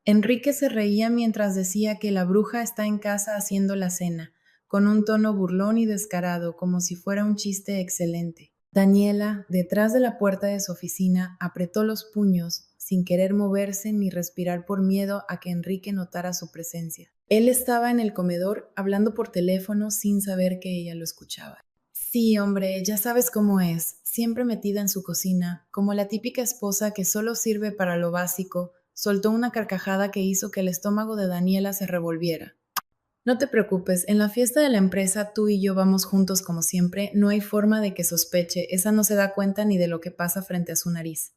Enrique se reía mientras decía que la bruja está en casa haciendo la cena, con un tono burlón y descarado, como si fuera un chiste excelente. Daniela, detrás de la puerta de su oficina, apretó los puños, sin querer moverse ni respirar por miedo a que Enrique notara su presencia. Él estaba en el comedor hablando por teléfono sin saber que ella lo escuchaba. Sí, hombre, ya sabes cómo es, siempre metida en su cocina, como la típica esposa que solo sirve para lo básico. Soltó una carcajada que hizo que el estómago de Daniela se revolviera. No te preocupes, en la fiesta de la empresa tú y yo vamos juntos como siempre, no hay forma de que sospeche, esa no se da cuenta ni de lo que pasa frente a su nariz.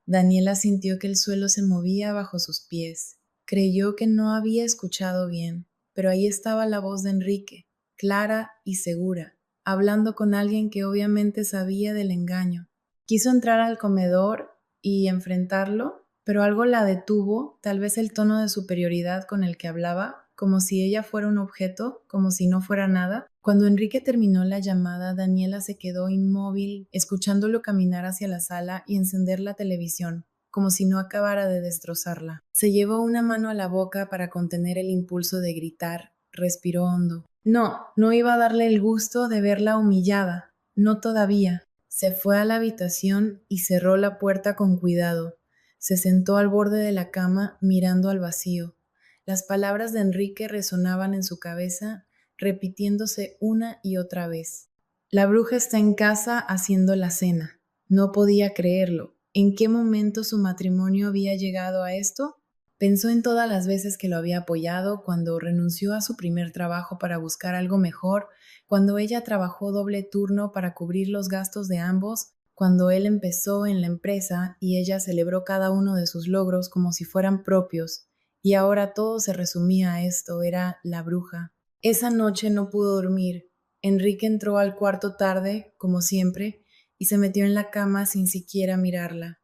Daniela sintió que el suelo se movía bajo sus pies. Creyó que no había escuchado bien, pero ahí estaba la voz de Enrique, clara y segura, hablando con alguien que obviamente sabía del engaño. Quiso entrar al comedor y enfrentarlo, pero algo la detuvo, tal vez el tono de superioridad con el que hablaba, como si ella fuera un objeto, como si no fuera nada. Cuando Enrique terminó la llamada, Daniela se quedó inmóvil, escuchándolo caminar hacia la sala y encender la televisión, como si no acabara de destrozarla. Se llevó una mano a la boca para contener el impulso de gritar, respiró hondo. No, no iba a darle el gusto de verla humillada, no todavía. Se fue a la habitación y cerró la puerta con cuidado. Se sentó al borde de la cama mirando al vacío. Las palabras de Enrique resonaban en su cabeza, repitiéndose una y otra vez. La bruja está en casa haciendo la cena. No podía creerlo. ¿En qué momento su matrimonio había llegado a esto? Pensó en todas las veces que lo había apoyado, cuando renunció a su primer trabajo para buscar algo mejor, cuando ella trabajó doble turno para cubrir los gastos de ambos, cuando él empezó en la empresa y ella celebró cada uno de sus logros como si fueran propios, y ahora todo se resumía a esto, era la bruja. Esa noche no pudo dormir. Enrique entró al cuarto tarde, como siempre, y se metió en la cama sin siquiera mirarla.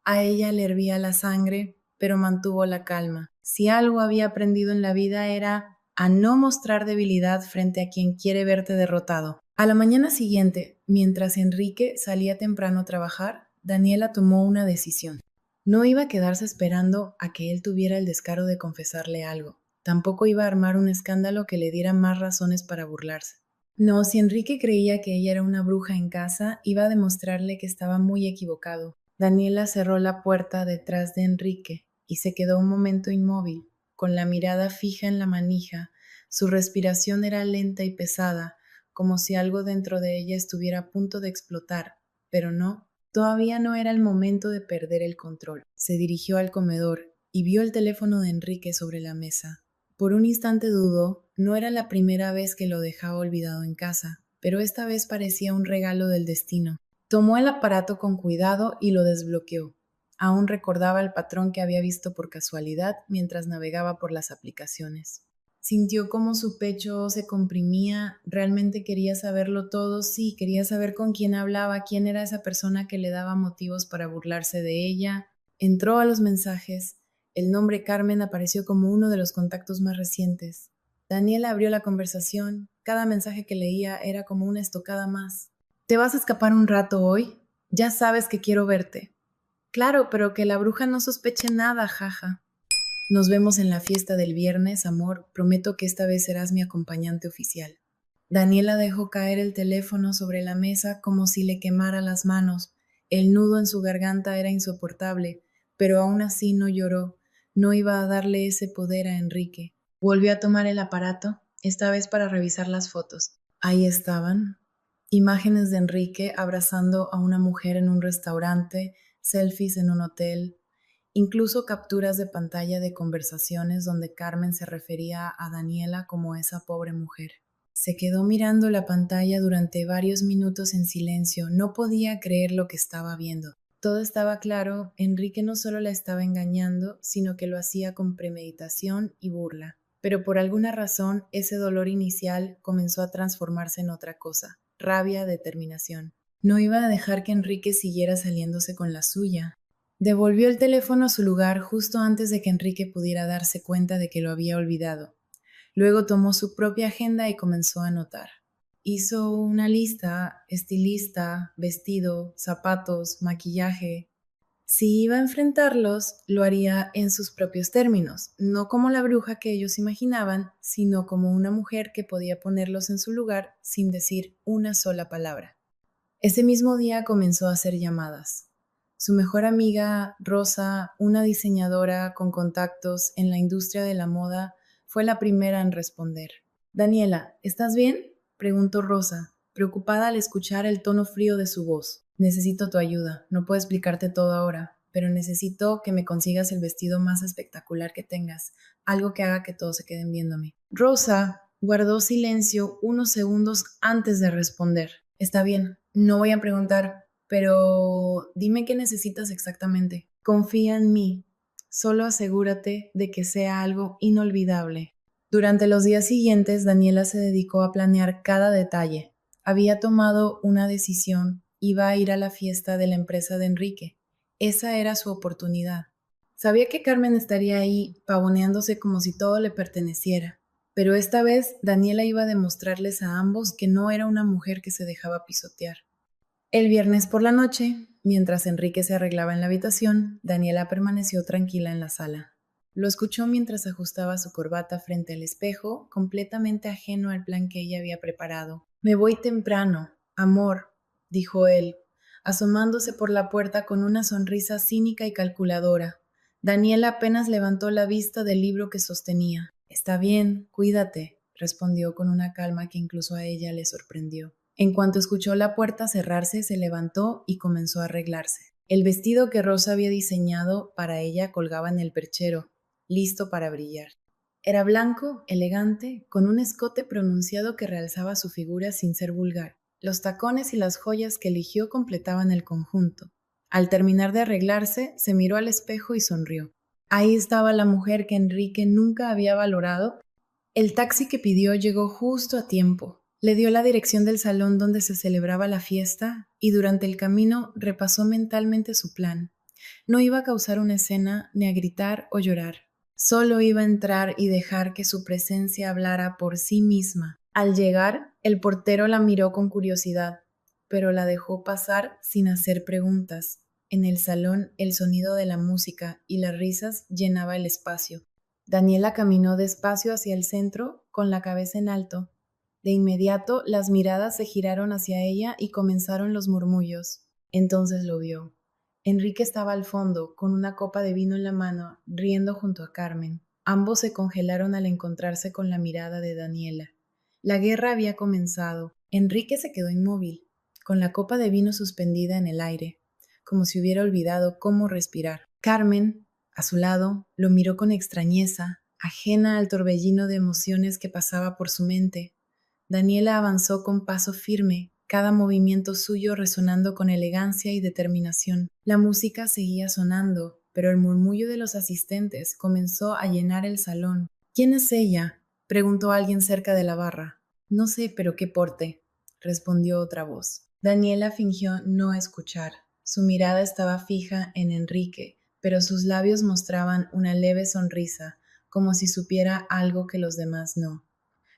A ella le hervía la sangre, pero mantuvo la calma. Si algo había aprendido en la vida era a no mostrar debilidad frente a quien quiere verte derrotado. A la mañana siguiente, mientras Enrique salía temprano a trabajar, Daniela tomó una decisión. No iba a quedarse esperando a que él tuviera el descaro de confesarle algo. Tampoco iba a armar un escándalo que le diera más razones para burlarse. No, si Enrique creía que ella era una bruja en casa, iba a demostrarle que estaba muy equivocado. Daniela cerró la puerta detrás de Enrique y se quedó un momento inmóvil, con la mirada fija en la manija. Su respiración era lenta y pesada, como si algo dentro de ella estuviera a punto de explotar, pero no, todavía no era el momento de perder el control. Se dirigió al comedor y vio el teléfono de Enrique sobre la mesa. Por un instante dudó, no era la primera vez que lo dejaba olvidado en casa, pero esta vez parecía un regalo del destino. Tomó el aparato con cuidado y lo desbloqueó. Aún recordaba el patrón que había visto por casualidad mientras navegaba por las aplicaciones. Sintió cómo su pecho se comprimía, realmente quería saberlo todo, sí, quería saber con quién hablaba, quién era esa persona que le daba motivos para burlarse de ella. Entró a los mensajes. El nombre Carmen apareció como uno de los contactos más recientes. Daniela abrió la conversación. Cada mensaje que leía era como una estocada más. ¿Te vas a escapar un rato hoy? Ya sabes que quiero verte. Claro, pero que la bruja no sospeche nada, jaja. Nos vemos en la fiesta del viernes, amor. Prometo que esta vez serás mi acompañante oficial. Daniela dejó caer el teléfono sobre la mesa como si le quemara las manos. El nudo en su garganta era insoportable, pero aún así no lloró. No iba a darle ese poder a Enrique. Volvió a tomar el aparato, esta vez para revisar las fotos. Ahí estaban. Imágenes de Enrique abrazando a una mujer en un restaurante, selfies en un hotel, incluso capturas de pantalla de conversaciones donde Carmen se refería a Daniela como esa pobre mujer. Se quedó mirando la pantalla durante varios minutos en silencio. No podía creer lo que estaba viendo. Todo estaba claro, Enrique no solo la estaba engañando, sino que lo hacía con premeditación y burla. Pero por alguna razón, ese dolor inicial comenzó a transformarse en otra cosa, rabia, determinación. No iba a dejar que Enrique siguiera saliéndose con la suya. Devolvió el teléfono a su lugar justo antes de que Enrique pudiera darse cuenta de que lo había olvidado. Luego tomó su propia agenda y comenzó a anotar. Hizo una lista, estilista, vestido, zapatos, maquillaje. Si iba a enfrentarlos, lo haría en sus propios términos, no como la bruja que ellos imaginaban, sino como una mujer que podía ponerlos en su lugar sin decir una sola palabra. Ese mismo día comenzó a hacer llamadas. Su mejor amiga, Rosa, una diseñadora con contactos en la industria de la moda, fue la primera en responder. Daniela, ¿estás bien?, preguntó Rosa, preocupada al escuchar el tono frío de su voz. Necesito tu ayuda. No puedo explicarte todo ahora, pero necesito que me consigas el vestido más espectacular que tengas, algo que haga que todos se queden viéndome. Rosa guardó silencio unos segundos antes de responder. Está bien, no voy a preguntar, pero dime qué necesitas exactamente. Confía en mí. Solo asegúrate de que sea algo inolvidable. Durante los días siguientes, Daniela se dedicó a planear cada detalle. Había tomado una decisión, iba a ir a la fiesta de la empresa de Enrique. Esa era su oportunidad. Sabía que Carmen estaría ahí, pavoneándose como si todo le perteneciera. Pero esta vez Daniela iba a demostrarles a ambos que no era una mujer que se dejaba pisotear. El viernes por la noche, mientras Enrique se arreglaba en la habitación, Daniela permaneció tranquila en la sala. Lo escuchó mientras ajustaba su corbata frente al espejo, completamente ajeno al plan que ella había preparado. Me voy temprano, amor, dijo él, asomándose por la puerta con una sonrisa cínica y calculadora. Daniela apenas levantó la vista del libro que sostenía. Está bien, cuídate, respondió con una calma que incluso a ella le sorprendió. En cuanto escuchó la puerta cerrarse, se levantó y comenzó a arreglarse. El vestido que Rosa había diseñado para ella colgaba en el perchero, listo para brillar. Era blanco, elegante, con un escote pronunciado que realzaba su figura sin ser vulgar. Los tacones y las joyas que eligió completaban el conjunto. Al terminar de arreglarse, se miró al espejo y sonrió. Ahí estaba la mujer que Enrique nunca había valorado. El taxi que pidió llegó justo a tiempo. Le dio la dirección del salón donde se celebraba la fiesta y durante el camino repasó mentalmente su plan. No iba a causar una escena ni a gritar o llorar. Solo iba a entrar y dejar que su presencia hablara por sí misma. Al llegar, el portero la miró con curiosidad, pero la dejó pasar sin hacer preguntas. En el salón, el sonido de la música y las risas llenaba el espacio. Daniela caminó despacio hacia el centro, con la cabeza en alto. De inmediato, las miradas se giraron hacia ella y comenzaron los murmullos. Entonces lo vio. Enrique estaba al fondo, con una copa de vino en la mano, riendo junto a Carmen. Ambos se congelaron al encontrarse con la mirada de Daniela. La guerra había comenzado. Enrique se quedó inmóvil, con la copa de vino suspendida en el aire, como si hubiera olvidado cómo respirar. Carmen, a su lado, lo miró con extrañeza, ajena al torbellino de emociones que pasaba por su mente. Daniela avanzó con paso firme, cada movimiento suyo resonando con elegancia y determinación. La música seguía sonando, pero el murmullo de los asistentes comenzó a llenar el salón. ¿Quién es ella?, preguntó alguien cerca de la barra. No sé, pero qué porte, respondió otra voz. Daniela fingió no escuchar. Su mirada estaba fija en Enrique, pero sus labios mostraban una leve sonrisa, como si supiera algo que los demás no.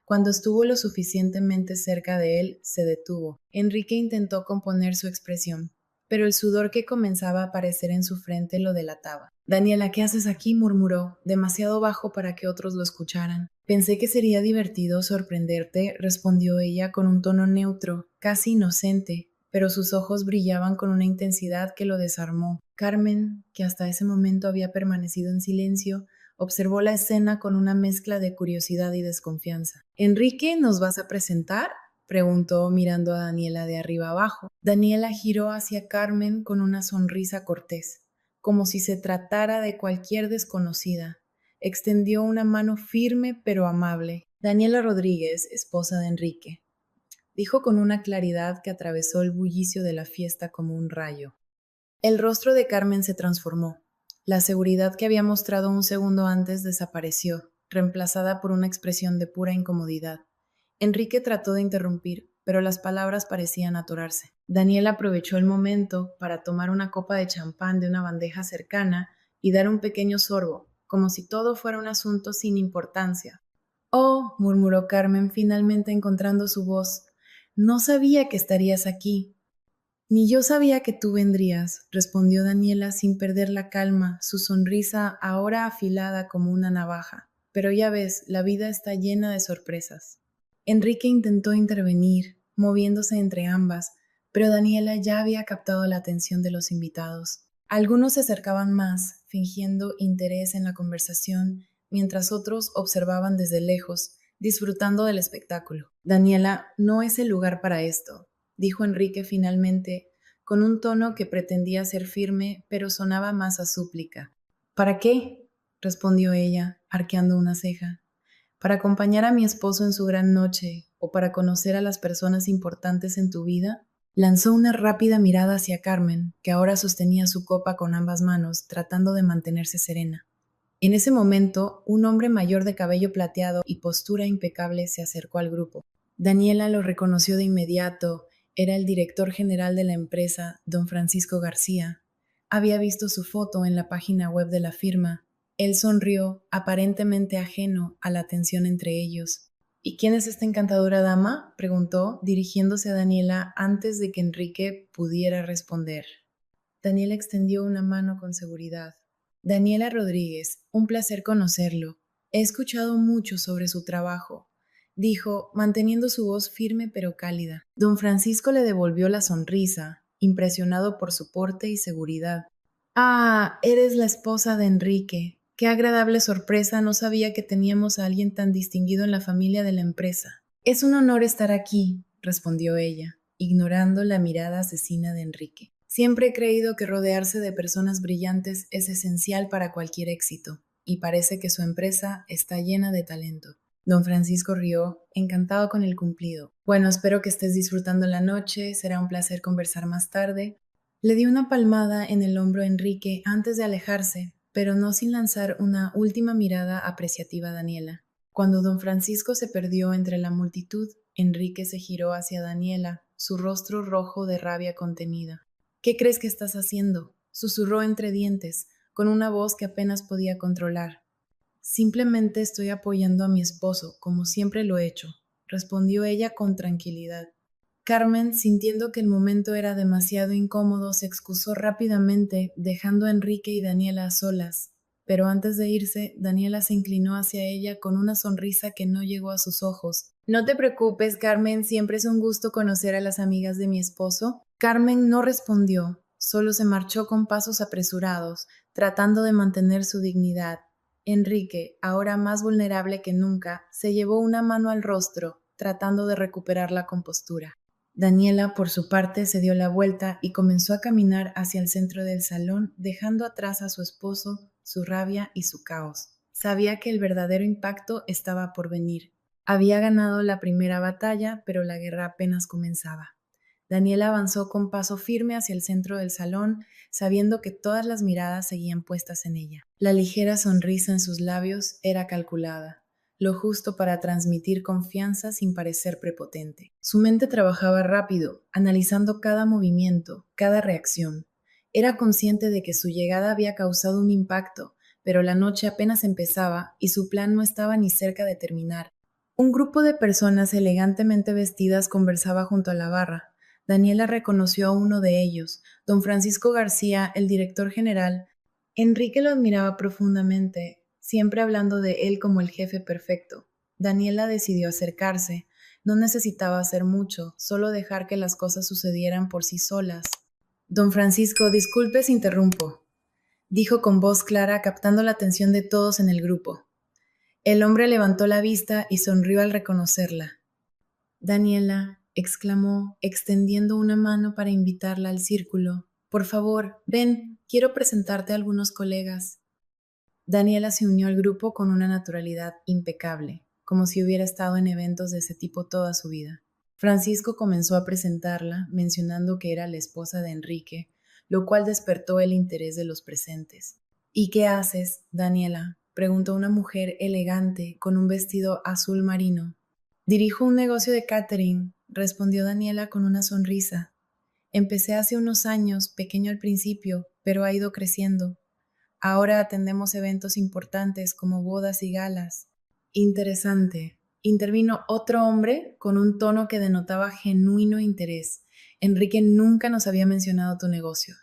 Cuando estuvo lo suficientemente cerca de él, se detuvo. Enrique intentó componer su expresión, pero el sudor que comenzaba a aparecer en su frente lo delataba. Daniela, ¿qué haces aquí?, murmuró, demasiado bajo para que otros lo escucharan. Pensé que sería divertido sorprenderte, respondió ella con un tono neutro, casi inocente, pero sus ojos brillaban con una intensidad que lo desarmó. Carmen, que hasta ese momento había permanecido en silencio, observó la escena con una mezcla de curiosidad y desconfianza. «¿Enrique, nos vas a presentar?», preguntó mirando a Daniela de arriba abajo. Daniela giró hacia Carmen con una sonrisa cortés, como si se tratara de cualquier desconocida. Extendió una mano firme pero amable. «Daniela Rodríguez, esposa de Enrique», dijo con una claridad que atravesó el bullicio de la fiesta como un rayo. El rostro de Carmen se transformó. La seguridad que había mostrado un segundo antes desapareció, reemplazada por una expresión de pura incomodidad. Enrique trató de interrumpir, pero las palabras parecían atorarse. Daniel aprovechó el momento para tomar una copa de champán de una bandeja cercana y dar un pequeño sorbo, como si todo fuera un asunto sin importancia. «Oh», murmuró Carmen, finalmente encontrando su voz, «no sabía que estarías aquí». Ni yo sabía que tú vendrías, respondió Daniela sin perder la calma, su sonrisa ahora afilada como una navaja. Pero ya ves, la vida está llena de sorpresas. Enrique intentó intervenir, moviéndose entre ambas, pero Daniela ya había captado la atención de los invitados. Algunos se acercaban más, fingiendo interés en la conversación, mientras otros observaban desde lejos, disfrutando del espectáculo. Daniela, no es el lugar para esto, dijo Enrique finalmente, con un tono que pretendía ser firme, pero sonaba más a súplica. ¿Para qué? Respondió ella, arqueando una ceja. ¿Para acompañar a mi esposo en su gran noche o para conocer a las personas importantes en tu vida? Lanzó una rápida mirada hacia Carmen, que ahora sostenía su copa con ambas manos, tratando de mantenerse serena. En ese momento, un hombre mayor de cabello plateado y postura impecable se acercó al grupo. Daniela lo reconoció de inmediato. Era el director general de la empresa, don Francisco García. Había visto su foto en la página web de la firma. Él sonrió, aparentemente ajeno a la tensión entre ellos. ¿Y quién es esta encantadora dama?, preguntó, dirigiéndose a Daniela antes de que Enrique pudiera responder. Daniela extendió una mano con seguridad. Daniela Rodríguez, un placer conocerlo. He escuchado mucho sobre su trabajo, dijo, manteniendo su voz firme pero cálida. Don Francisco le devolvió la sonrisa, impresionado por su porte y seguridad. Ah, eres la esposa de Enrique. Qué agradable sorpresa, no sabía que teníamos a alguien tan distinguido en la familia de la empresa. Es un honor estar aquí, respondió ella, ignorando la mirada asesina de Enrique. Siempre he creído que rodearse de personas brillantes es esencial para cualquier éxito, y parece que su empresa está llena de talento. Don Francisco rió, encantado con el cumplido. Bueno, espero que estés disfrutando la noche, será un placer conversar más tarde. Le dio una palmada en el hombro a Enrique antes de alejarse, pero no sin lanzar una última mirada apreciativa a Daniela. Cuando don Francisco se perdió entre la multitud, Enrique se giró hacia Daniela, su rostro rojo de rabia contenida. ¿Qué crees que estás haciendo?, susurró entre dientes, con una voz que apenas podía controlar. Simplemente estoy apoyando a mi esposo, como siempre lo he hecho, respondió ella con tranquilidad. Carmen, sintiendo que el momento era demasiado incómodo, se excusó rápidamente, dejando a Enrique y Daniela a solas. Pero antes de irse, Daniela se inclinó hacia ella con una sonrisa que no llegó a sus ojos. No te preocupes, Carmen, siempre es un gusto conocer a las amigas de mi esposo. Carmen no respondió, solo se marchó con pasos apresurados, tratando de mantener su dignidad. Enrique, ahora más vulnerable que nunca, se llevó una mano al rostro, tratando de recuperar la compostura. Daniela, por su parte, se dio la vuelta y comenzó a caminar hacia el centro del salón, dejando atrás a su esposo, su rabia y su caos. Sabía que el verdadero impacto estaba por venir. Había ganado la primera batalla, pero la guerra apenas comenzaba. Daniela avanzó con paso firme hacia el centro del salón, sabiendo que todas las miradas seguían puestas en ella. La ligera sonrisa en sus labios era calculada, lo justo para transmitir confianza sin parecer prepotente. Su mente trabajaba rápido, analizando cada movimiento, cada reacción. Era consciente de que su llegada había causado un impacto, pero la noche apenas empezaba y su plan no estaba ni cerca de terminar. Un grupo de personas elegantemente vestidas conversaba junto a la barra. Daniela reconoció a uno de ellos, don Francisco García, el director general. Enrique lo admiraba profundamente, siempre hablando de él como el jefe perfecto. Daniela decidió acercarse. No necesitaba hacer mucho, solo dejar que las cosas sucedieran por sí solas. Don Francisco, disculpe si interrumpo, dijo con voz clara, captando la atención de todos en el grupo. El hombre levantó la vista y sonrió al reconocerla. Daniela, exclamó, extendiendo una mano para invitarla al círculo. Por favor, ven, quiero presentarte a algunos colegas. Daniela se unió al grupo con una naturalidad impecable, como si hubiera estado en eventos de ese tipo toda su vida. Francisco comenzó a presentarla, mencionando que era la esposa de Enrique, lo cual despertó el interés de los presentes. ¿Y qué haces, Daniela?, preguntó una mujer elegante con un vestido azul marino. Dirijo un negocio de catering, respondió Daniela con una sonrisa. Empecé hace unos años, pequeño al principio, pero ha ido creciendo. Ahora atendemos eventos importantes como bodas y galas. Interesante. Intervino otro hombre con un tono que denotaba genuino interés. Enrique nunca nos había mencionado tu negocio.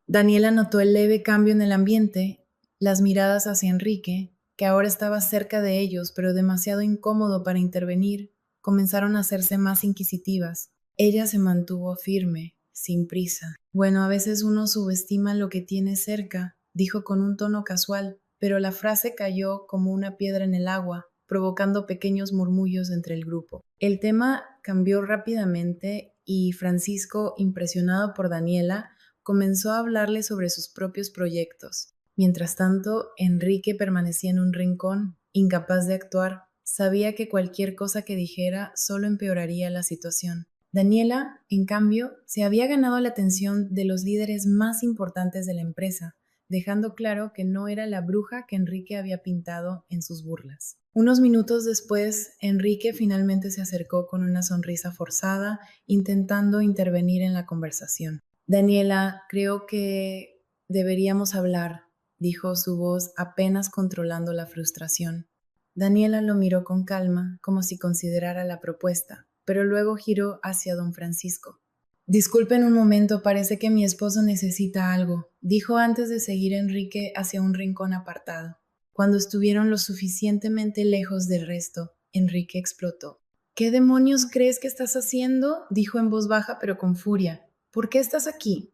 Daniela notó el leve cambio en el ambiente, las miradas hacia Enrique, que ahora estaba cerca de ellos, pero demasiado incómodo para intervenir, comenzaron a hacerse más inquisitivas. Ella se mantuvo firme, sin prisa. Bueno, a veces uno subestima lo que tiene cerca, dijo con un tono casual, pero la frase cayó como una piedra en el agua, provocando pequeños murmullos entre el grupo. El tema cambió rápidamente y Francisco, impresionado por Daniela, comenzó a hablarle sobre sus propios proyectos. Mientras tanto, Enrique permanecía en un rincón, incapaz de actuar. Sabía que cualquier cosa que dijera solo empeoraría la situación. Daniela, en cambio, se había ganado la atención de los líderes más importantes de la empresa, dejando claro que no era la bruja que Enrique había pintado en sus burlas. Unos minutos después, Enrique finalmente se acercó con una sonrisa forzada, intentando intervenir en la conversación. Daniela, creo que deberíamos hablar, dijo su voz apenas controlando la frustración. Daniela lo miró con calma, como si considerara la propuesta, pero luego giró hacia don Francisco. Disculpen un momento, parece que mi esposo necesita algo, dijo antes de seguir Enrique hacia un rincón apartado. Cuando estuvieron lo suficientemente lejos del resto, Enrique explotó. ¿Qué demonios crees que estás haciendo? Dijo en voz baja pero con furia. ¿Por qué estás aquí?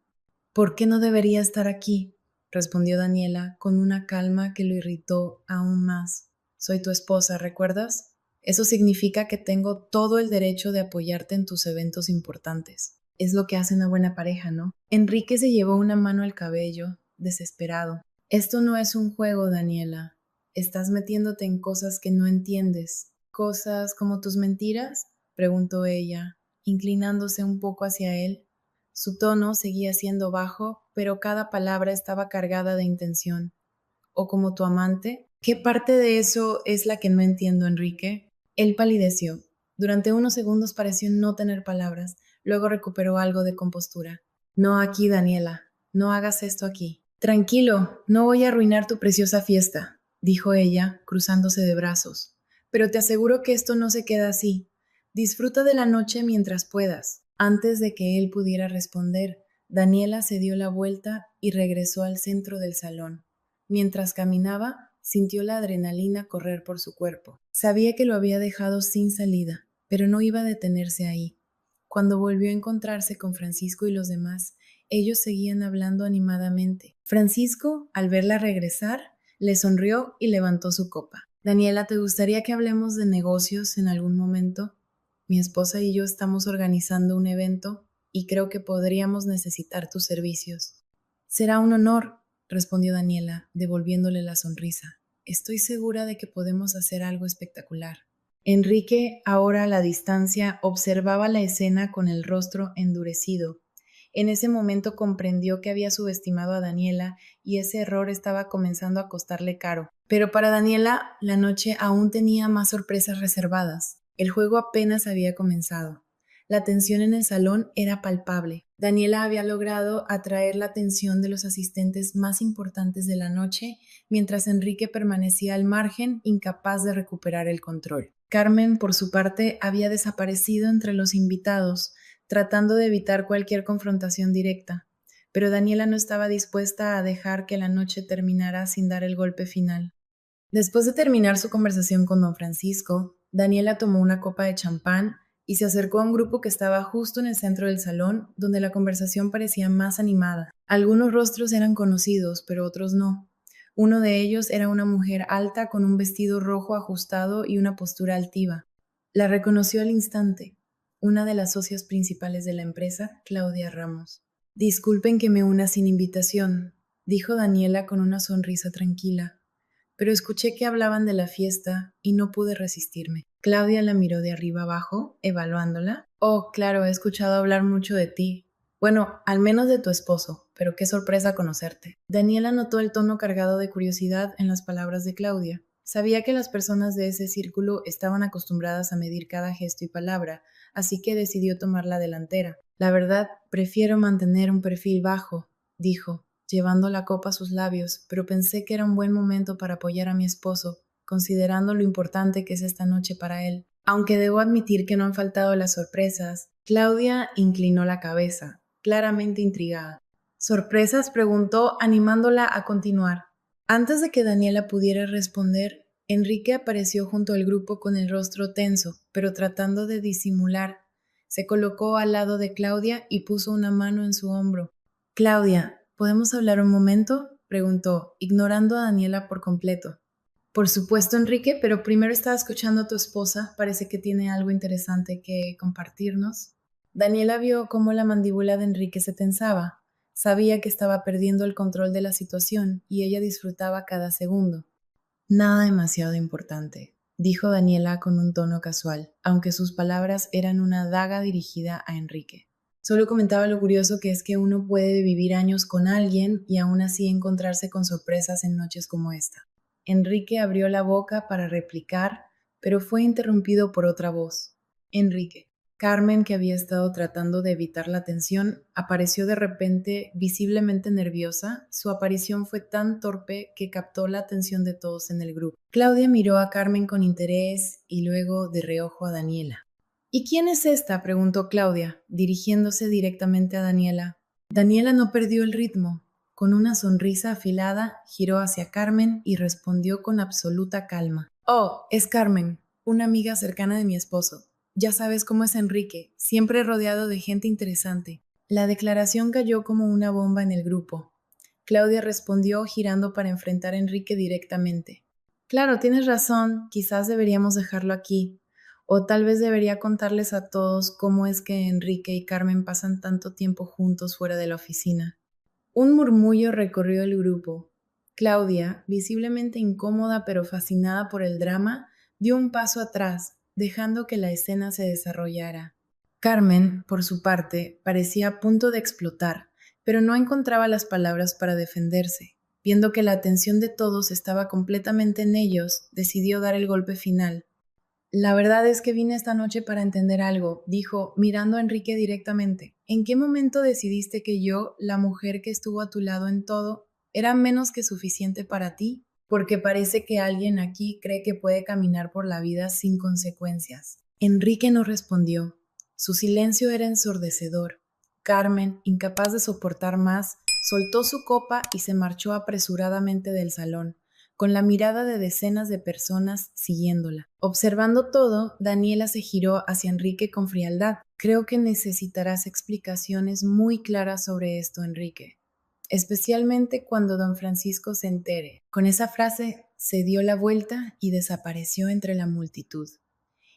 ¿Por qué no debería estar aquí? Respondió Daniela con una calma que lo irritó aún más. Soy tu esposa, ¿recuerdas? Eso significa que tengo todo el derecho de apoyarte en tus eventos importantes. Es lo que hace una buena pareja, ¿no? Enrique se llevó una mano al cabello, desesperado. Esto no es un juego, Daniela. Estás metiéndote en cosas que no entiendes. ¿Cosas como tus mentiras? Preguntó ella, inclinándose un poco hacia él. Su tono seguía siendo bajo, pero cada palabra estaba cargada de intención. ¿O como tu amante? ¿Qué parte de eso es la que no entiendo, Enrique? Él palideció. Durante unos segundos pareció no tener palabras. Luego recuperó algo de compostura. No aquí, Daniela. No hagas esto aquí. Tranquilo, no voy a arruinar tu preciosa fiesta, dijo ella, cruzándose de brazos. Pero te aseguro que esto no se queda así. Disfruta de la noche mientras puedas. Antes de que él pudiera responder, Daniela se dio la vuelta y regresó al centro del salón. Mientras caminaba, sintió la adrenalina correr por su cuerpo. Sabía que lo había dejado sin salida, pero no iba a detenerse ahí. Cuando volvió a encontrarse con Francisco y los demás, ellos seguían hablando animadamente. Francisco, al verla regresar, le sonrió y levantó su copa. Daniela, ¿te gustaría que hablemos de negocios en algún momento? Mi esposa y yo estamos organizando un evento y creo que podríamos necesitar tus servicios. Será un honor, respondió Daniela, devolviéndole la sonrisa. Estoy segura de que podemos hacer algo espectacular. Enrique, ahora a la distancia, observaba la escena con el rostro endurecido. En ese momento comprendió que había subestimado a Daniela y ese error estaba comenzando a costarle caro. Pero para Daniela, la noche aún tenía más sorpresas reservadas. El juego apenas había comenzado. La tensión en el salón era palpable. Daniela había logrado atraer la atención de los asistentes más importantes de la noche, mientras Enrique permanecía al margen, incapaz de recuperar el control. Carmen, por su parte, había desaparecido entre los invitados, tratando de evitar cualquier confrontación directa. Pero Daniela no estaba dispuesta a dejar que la noche terminara sin dar el golpe final. Después de terminar su conversación con don Francisco, Daniela tomó una copa de champán y se acercó a un grupo que estaba justo en el centro del salón, donde la conversación parecía más animada. Algunos rostros eran conocidos, pero otros no. Uno de ellos era una mujer alta con un vestido rojo ajustado y una postura altiva. La reconoció al instante, una de las socias principales de la empresa, Claudia Ramos. Disculpen que me una sin invitación, dijo Daniela con una sonrisa tranquila, pero escuché que hablaban de la fiesta y no pude resistirme. Claudia la miró de arriba abajo, evaluándola. Oh, claro, he escuchado hablar mucho de ti. Bueno, al menos de tu esposo, pero qué sorpresa conocerte. Daniela notó el tono cargado de curiosidad en las palabras de Claudia. Sabía que las personas de ese círculo estaban acostumbradas a medir cada gesto y palabra, así que decidió tomar la delantera. La verdad, prefiero mantener un perfil bajo, dijo, llevando la copa a sus labios, pero pensé que era un buen momento para apoyar a mi esposo, considerando lo importante que es esta noche para él. Aunque debo admitir que no han faltado las sorpresas, Claudia inclinó la cabeza, claramente intrigada. ¿Sorpresas?, preguntó, animándola a continuar. Antes de que Daniela pudiera responder, Enrique apareció junto al grupo con el rostro tenso, pero tratando de disimular. Se colocó al lado de Claudia y puso una mano en su hombro. Claudia, ¿podemos hablar un momento?, preguntó, ignorando a Daniela por completo. Por supuesto, Enrique, pero primero estaba escuchando a tu esposa. Parece que tiene algo interesante que compartirnos. Daniela vio cómo la mandíbula de Enrique se tensaba. Sabía que estaba perdiendo el control de la situación y ella disfrutaba cada segundo. Nada demasiado importante, dijo Daniela con un tono casual, aunque sus palabras eran una daga dirigida a Enrique. Solo comentaba lo curioso que es que uno puede vivir años con alguien y aún así encontrarse con sorpresas en noches como esta. Enrique abrió la boca para replicar, pero fue interrumpido por otra voz. Enrique. Carmen, que había estado tratando de evitar la tensión, apareció de repente visiblemente nerviosa. Su aparición fue tan torpe que captó la atención de todos en el grupo. Claudia miró a Carmen con interés y luego de reojo a Daniela. ¿Y quién es esta?, preguntó Claudia, dirigiéndose directamente a Daniela. Daniela no perdió el ritmo. Con una sonrisa afilada, giró hacia Carmen y respondió con absoluta calma. Oh, es Carmen, una amiga cercana de mi esposo. Ya sabes cómo es Enrique, siempre rodeado de gente interesante. La declaración cayó como una bomba en el grupo. Claudia respondió girando para enfrentar a Enrique directamente. Claro, tienes razón, quizás deberíamos dejarlo aquí. O tal vez debería contarles a todos cómo es que Enrique y Carmen pasan tanto tiempo juntos fuera de la oficina. Un murmullo recorrió el grupo. Claudia, visiblemente incómoda pero fascinada por el drama, dio un paso atrás, dejando que la escena se desarrollara. Carmen, por su parte, parecía a punto de explotar, pero no encontraba las palabras para defenderse. Viendo que la atención de todos estaba completamente en ellos, decidió dar el golpe final. La verdad es que vine esta noche para entender algo, dijo, mirando a Enrique directamente. ¿En qué momento decidiste que yo, la mujer que estuvo a tu lado en todo, era menos que suficiente para ti? Porque parece que alguien aquí cree que puede caminar por la vida sin consecuencias. Enrique no respondió. Su silencio era ensordecedor. Carmen, incapaz de soportar más, soltó su copa y se marchó apresuradamente del salón, con la mirada de decenas de personas siguiéndola. Observando todo, Daniela se giró hacia Enrique con frialdad. Creo que necesitarás explicaciones muy claras sobre esto, Enrique, especialmente cuando don Francisco se entere. Con esa frase se dio la vuelta y desapareció entre la multitud.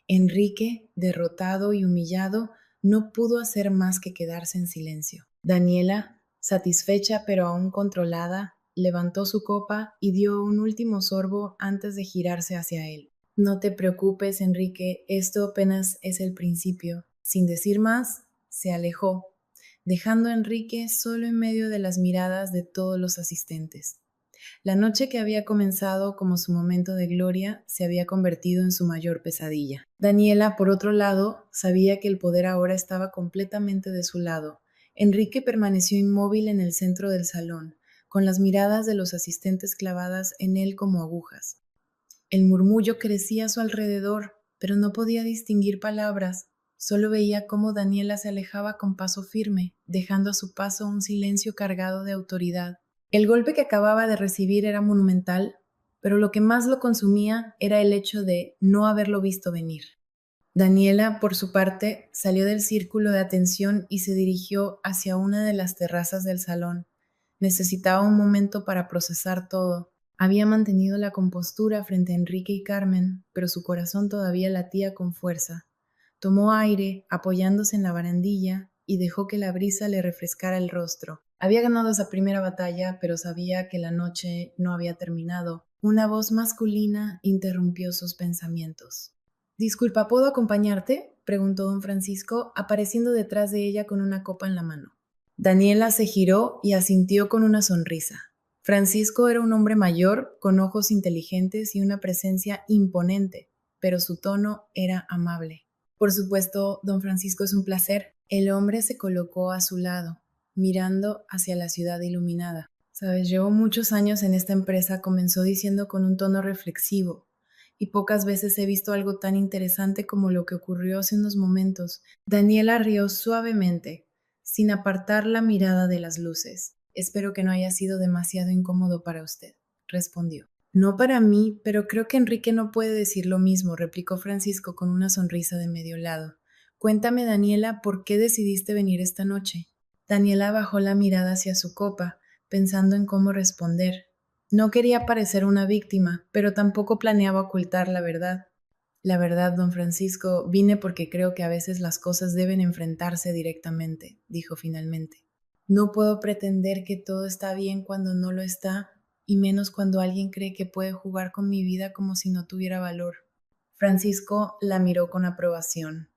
Enrique, derrotado y humillado, no pudo hacer más que quedarse en silencio. Daniela, satisfecha pero aún controlada, levantó su copa y dio un último sorbo antes de girarse hacia él. No te preocupes, Enrique, esto apenas es el principio. Sin decir más, se alejó, dejando a Enrique solo en medio de las miradas de todos los asistentes. La noche que había comenzado como su momento de gloria se había convertido en su mayor pesadilla. Daniela, por otro lado, sabía que el poder ahora estaba completamente de su lado. Enrique permaneció inmóvil en el centro del salón, con las miradas de los asistentes clavadas en él como agujas. El murmullo crecía a su alrededor, pero no podía distinguir palabras. Solo veía cómo Daniela se alejaba con paso firme, dejando a su paso un silencio cargado de autoridad. El golpe que acababa de recibir era monumental, pero lo que más lo consumía era el hecho de no haberlo visto venir. Daniela, por su parte, salió del círculo de atención y se dirigió hacia una de las terrazas del salón. Necesitaba un momento para procesar todo. Había mantenido la compostura frente a Enrique y Carmen, pero su corazón todavía latía con fuerza. Tomó aire, apoyándose en la barandilla, y dejó que la brisa le refrescara el rostro. Había ganado esa primera batalla, pero sabía que la noche no había terminado. Una voz masculina interrumpió sus pensamientos. Disculpa, ¿puedo acompañarte?, preguntó don Francisco, apareciendo detrás de ella con una copa en la mano. Daniela se giró y asintió con una sonrisa. Francisco era un hombre mayor, con ojos inteligentes y una presencia imponente, pero su tono era amable. Por supuesto, don Francisco, es un placer. El hombre se colocó a su lado, mirando hacia la ciudad iluminada. Sabes, llevo muchos años en esta empresa, comenzó diciendo con un tono reflexivo. y pocas veces he visto algo tan interesante como lo que ocurrió hace unos momentos. Daniela rió suavemente, sin apartar la mirada de las luces. Espero que no haya sido demasiado incómodo para usted, respondió. No para mí, pero creo que Enrique no puede decir lo mismo, replicó Francisco con una sonrisa de medio lado. Cuéntame, Daniela, ¿por qué decidiste venir esta noche? Daniela bajó la mirada hacia su copa, pensando en cómo responder. No quería parecer una víctima, pero tampoco planeaba ocultar la verdad. La verdad, don Francisco, vine porque creo que a veces las cosas deben enfrentarse directamente, dijo finalmente. No puedo pretender que todo está bien cuando no lo está, y menos cuando alguien cree que puede jugar con mi vida como si no tuviera valor. Francisco la miró con aprobación.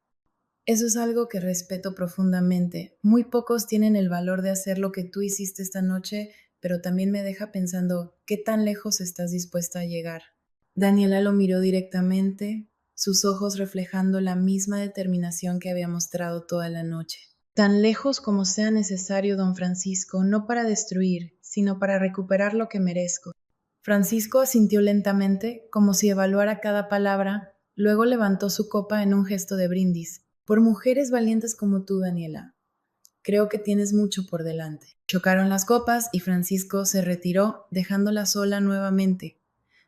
Eso es algo que respeto profundamente. Muy pocos tienen el valor de hacer lo que tú hiciste esta noche, pero también me deja pensando, ¿qué tan lejos estás dispuesta a llegar? Daniela lo miró directamente, sus ojos reflejando la misma determinación que había mostrado toda la noche. Tan lejos como sea necesario, don Francisco, no para destruir, sino para recuperar lo que merezco. Francisco asintió lentamente, como si evaluara cada palabra, luego levantó su copa en un gesto de brindis. Por mujeres valientes como tú, Daniela. Creo que tienes mucho por delante. Chocaron las copas y Francisco se retiró, dejándola sola nuevamente.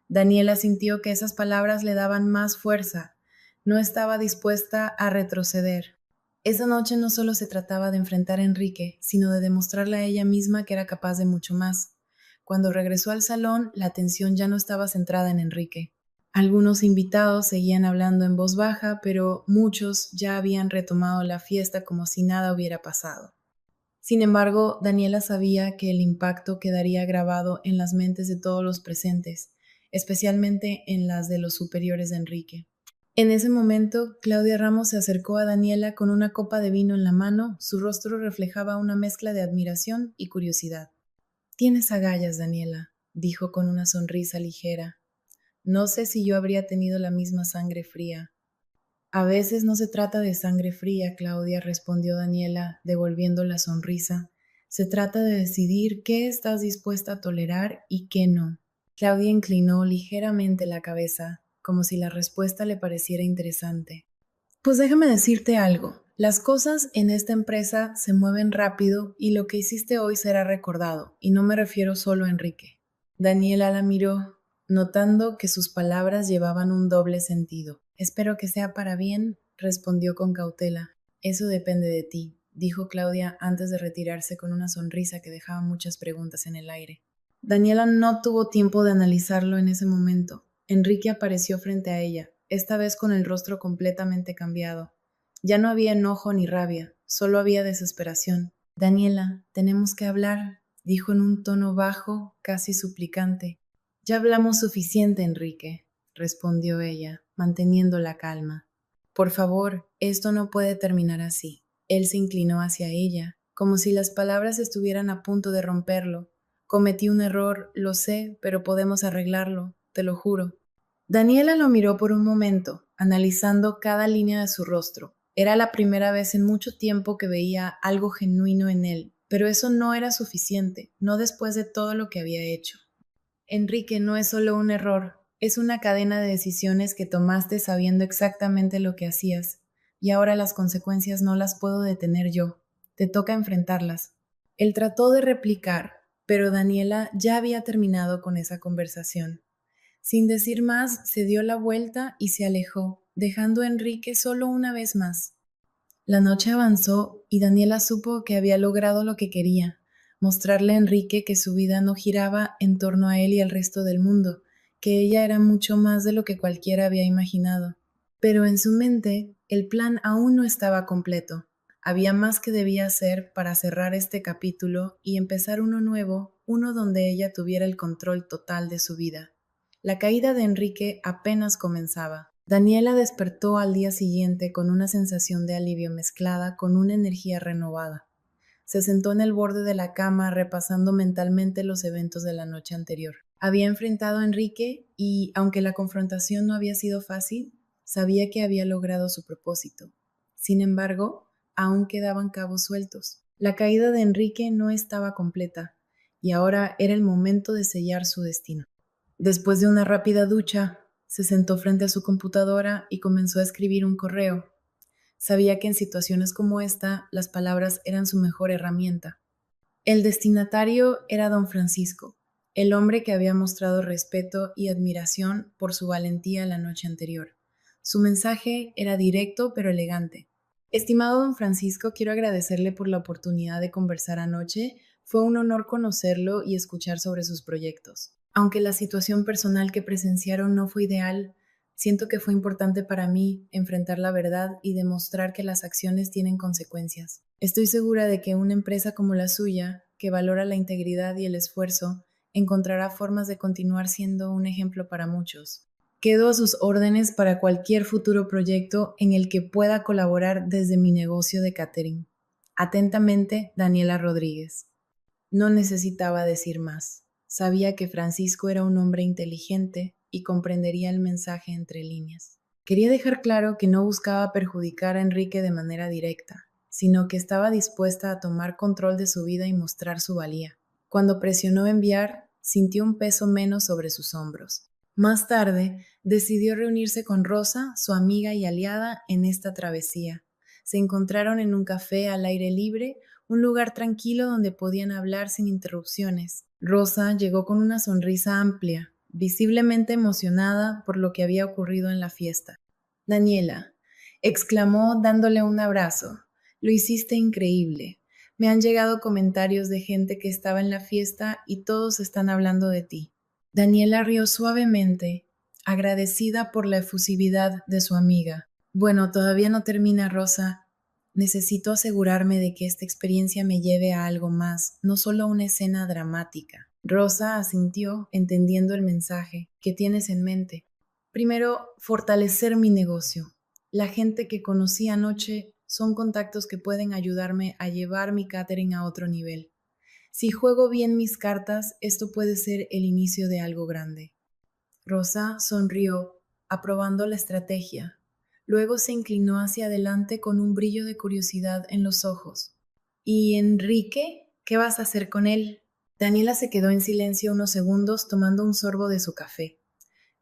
Daniela sintió que esas palabras le daban más fuerza. No estaba dispuesta a retroceder. Esa noche no solo se trataba de enfrentar a Enrique, sino de demostrarle a ella misma que era capaz de mucho más. Cuando regresó al salón, la atención ya no estaba centrada en Enrique. Algunos invitados seguían hablando en voz baja, pero muchos ya habían retomado la fiesta como si nada hubiera pasado. Sin embargo, Daniela sabía que el impacto quedaría grabado en las mentes de todos los presentes, especialmente en las de los superiores de Enrique. En ese momento, Claudia Ramos se acercó a Daniela con una copa de vino en la mano, su rostro reflejaba una mezcla de admiración y curiosidad. Tienes agallas, Daniela, dijo con una sonrisa ligera. No sé si yo habría tenido la misma sangre fría. A veces no se trata de sangre fría, Claudia, respondió Daniela, devolviendo la sonrisa. Se trata de decidir qué estás dispuesta a tolerar y qué no. Claudia inclinó ligeramente la cabeza, como si la respuesta le pareciera interesante. Pues déjame decirte algo. Las cosas en esta empresa se mueven rápido y lo que hiciste hoy será recordado, y no me refiero solo a Enrique. Daniela la miró, notando que sus palabras llevaban un doble sentido. Espero que sea para bien, respondió con cautela. Eso depende de ti, dijo Claudia antes de retirarse con una sonrisa que dejaba muchas preguntas en el aire. Daniela no tuvo tiempo de analizarlo en ese momento. Enrique apareció frente a ella, esta vez con el rostro completamente cambiado. Ya no había enojo ni rabia, solo había desesperación. Daniela, tenemos que hablar, dijo en un tono bajo, casi suplicante. Ya hablamos suficiente, Enrique, respondió ella, manteniendo la calma. Por favor, esto no puede terminar así. Él se inclinó hacia ella, como si las palabras estuvieran a punto de romperlo. Cometí un error, lo sé, pero podemos arreglarlo, te lo juro. Daniela lo miró por un momento, analizando cada línea de su rostro. Era la primera vez en mucho tiempo que veía algo genuino en él, pero eso no era suficiente, no después de todo lo que había hecho. Enrique, no es solo un error, es una cadena de decisiones que tomaste sabiendo exactamente lo que hacías, y ahora las consecuencias no las puedo detener yo. Te toca enfrentarlas. Él trató de replicar, pero Daniela ya había terminado con esa conversación. Sin decir más, se dio la vuelta y se alejó, dejando a Enrique solo una vez más. La noche avanzó y Daniela supo que había logrado lo que quería, mostrarle a Enrique que su vida no giraba en torno a él y al resto del mundo, que ella era mucho más de lo que cualquiera había imaginado. Pero en su mente, el plan aún no estaba completo. Había más que debía hacer para cerrar este capítulo y empezar uno nuevo, uno donde ella tuviera el control total de su vida. La caída de Enrique apenas comenzaba. Daniela despertó al día siguiente con una sensación de alivio mezclada con una energía renovada. Se sentó en el borde de la cama repasando mentalmente los eventos de la noche anterior. Había enfrentado a Enrique y, aunque la confrontación no había sido fácil, sabía que había logrado su propósito. Sin embargo, aún quedaban cabos sueltos. La caída de Enrique no estaba completa, y ahora era el momento de sellar su destino. Después de una rápida ducha, Se sentó frente a su computadora y comenzó a escribir un correo. Sabía que en situaciones como esta, las palabras eran su mejor herramienta. El destinatario era don Francisco, el hombre que había mostrado respeto y admiración por su valentía la noche anterior. Su mensaje era directo pero elegante. Estimado don Francisco, quiero agradecerle por la oportunidad de conversar anoche. Fue un honor conocerlo y escuchar sobre sus proyectos. Aunque la situación personal que presenciaron no fue ideal, siento que fue importante para mí enfrentar la verdad y demostrar que las acciones tienen consecuencias. Estoy segura de que una empresa como la suya, que valora la integridad y el esfuerzo, encontrará formas de continuar siendo un ejemplo para muchos. Quedo a sus órdenes para cualquier futuro proyecto en el que pueda colaborar desde mi negocio de catering. Atentamente, Daniela Rodríguez. No necesitaba decir más. Sabía que Francisco era un hombre inteligente y comprendería el mensaje entre líneas. Quería dejar claro que no buscaba perjudicar a Enrique de manera directa, sino que estaba dispuesta a tomar control de su vida y mostrar su valía. Cuando presionó enviar, sintió un peso menos sobre sus hombros. Más tarde, decidió reunirse con Rosa, su amiga y aliada, en esta travesía. Se encontraron en un café al aire libre, un lugar tranquilo donde podían hablar sin interrupciones. Rosa llegó con una sonrisa amplia, visiblemente emocionada por lo que había ocurrido en la fiesta. Daniela, exclamó dándole un abrazo, lo hiciste increíble. Me han llegado comentarios de gente que estaba en la fiesta y todos están hablando de ti. Daniela rió suavemente, agradecida por la efusividad de su amiga. Bueno, todavía no termina, Rosa. Necesito asegurarme de que esta experiencia me lleve a algo más, no solo a una escena dramática. Rosa asintió, entendiendo el mensaje. ¿Qué tienes en mente? Primero, fortalecer mi negocio. La gente que conocí anoche son contactos que pueden ayudarme a llevar mi catering a otro nivel. Si juego bien mis cartas, esto puede ser el inicio de algo grande. Rosa sonrió, aprobando la estrategia. Luego se inclinó hacia adelante con un brillo de curiosidad en los ojos. ¿Y Enrique? ¿Qué vas a hacer con él? Daniela se quedó en silencio unos segundos tomando un sorbo de su café.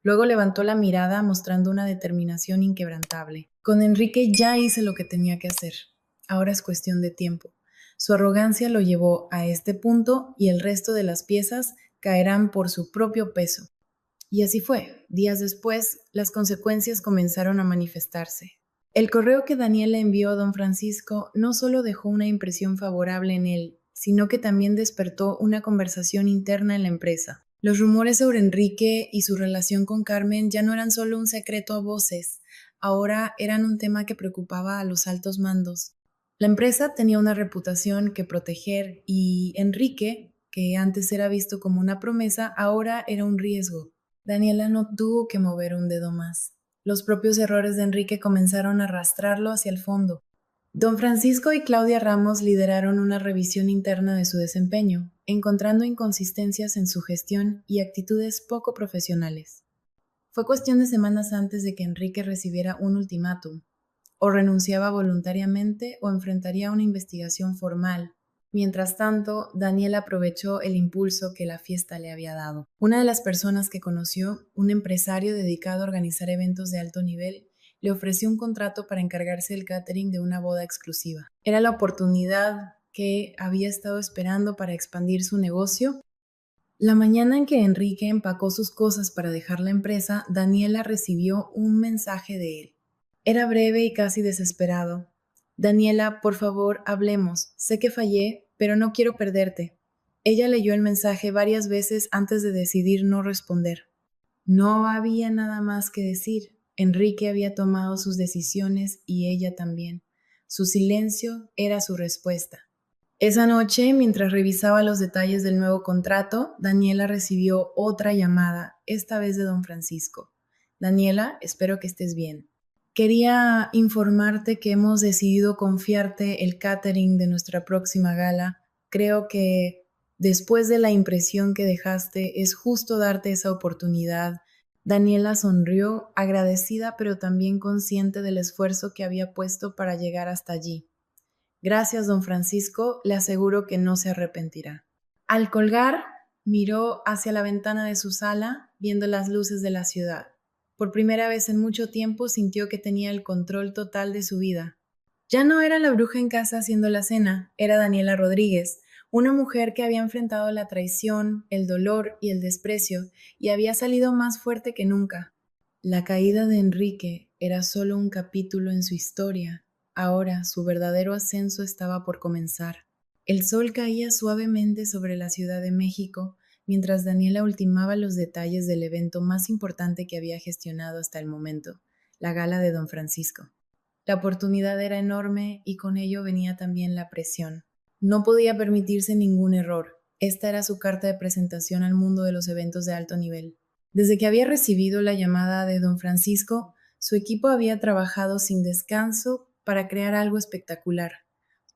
Luego levantó la mirada mostrando una determinación inquebrantable. Con Enrique ya hice lo que tenía que hacer. Ahora es cuestión de tiempo. Su arrogancia lo llevó a este punto y el resto de las piezas caerán por su propio peso. Y así fue. Días después, las consecuencias comenzaron a manifestarse. El correo que Daniela envió a don Francisco no solo dejó una impresión favorable en él, sino que también despertó una conversación interna en la empresa. Los rumores sobre Enrique y su relación con Carmen ya no eran solo un secreto a voces, ahora eran un tema que preocupaba a los altos mandos. La empresa tenía una reputación que proteger y Enrique, que antes era visto como una promesa, ahora era un riesgo. Daniela no tuvo que mover un dedo más. Los propios errores de Enrique comenzaron a arrastrarlo hacia el fondo. Don Francisco y Claudia Ramos lideraron una revisión interna de su desempeño, encontrando inconsistencias en su gestión y actitudes poco profesionales. Fue cuestión de semanas antes de que Enrique recibiera un ultimátum. O renunciaba voluntariamente o enfrentaría una investigación formal. Mientras tanto, Daniel aprovechó el impulso que la fiesta le había dado. Una de las personas que conoció, un empresario dedicado a organizar eventos de alto nivel, le ofreció un contrato para encargarse del catering de una boda exclusiva. Era la oportunidad que había estado esperando para expandir su negocio. La mañana en que Enrique empacó sus cosas para dejar la empresa, Daniela recibió un mensaje de él. Era breve y casi desesperado. Daniela, por favor, hablemos. Sé que fallé, pero no quiero perderte. Ella leyó el mensaje varias veces antes de decidir no responder. No había nada más que decir. Enrique había tomado sus decisiones y ella también. Su silencio era su respuesta. Esa noche, mientras revisaba los detalles del nuevo contrato, Daniela recibió otra llamada, esta vez de don Francisco. Daniela, espero que estés bien. Quería informarte que hemos decidido confiarte el catering de nuestra próxima gala. Creo que después de la impresión que dejaste, es justo darte esa oportunidad. Daniela sonrió, agradecida pero también consciente del esfuerzo que había puesto para llegar hasta allí. Gracias, don Francisco, le aseguro que no se arrepentirá. Al colgar, miró hacia la ventana de su sala, viendo las luces de la ciudad. Por primera vez en mucho tiempo sintió que tenía el control total de su vida. Ya no era la bruja en casa haciendo la cena, era Daniela Rodríguez, una mujer que había enfrentado la traición, el dolor y el desprecio, y había salido más fuerte que nunca. La caída de Enrique era solo un capítulo en su historia. Ahora su verdadero ascenso estaba por comenzar. El sol caía suavemente sobre la Ciudad de México, mientras Daniela ultimaba los detalles del evento más importante que había gestionado hasta el momento, la gala de Don Francisco. La oportunidad era enorme y con ello venía también la presión. No podía permitirse ningún error. Esta era su carta de presentación al mundo de los eventos de alto nivel. Desde que había recibido la llamada de Don Francisco, su equipo había trabajado sin descanso para crear algo espectacular.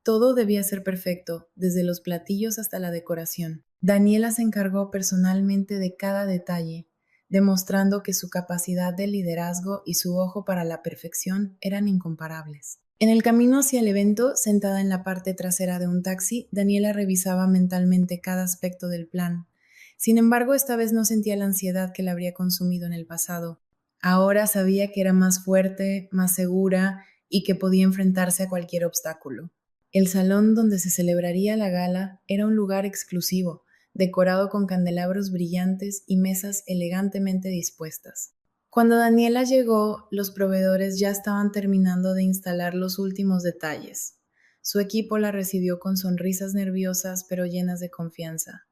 Todo debía ser perfecto, desde los platillos hasta la decoración. Daniela se encargó personalmente de cada detalle, demostrando que su capacidad de liderazgo y su ojo para la perfección eran incomparables. En el camino hacia el evento, sentada en la parte trasera de un taxi, Daniela revisaba mentalmente cada aspecto del plan. Sin embargo, esta vez no sentía la ansiedad que la habría consumido en el pasado. Ahora sabía que era más fuerte, más segura y que podía enfrentarse a cualquier obstáculo. El salón donde se celebraría la gala era un lugar exclusivo, decorado con candelabros brillantes y mesas elegantemente dispuestas. Cuando Daniela llegó, los proveedores ya estaban terminando de instalar los últimos detalles. Su equipo la recibió con sonrisas nerviosas pero llenas de confianza.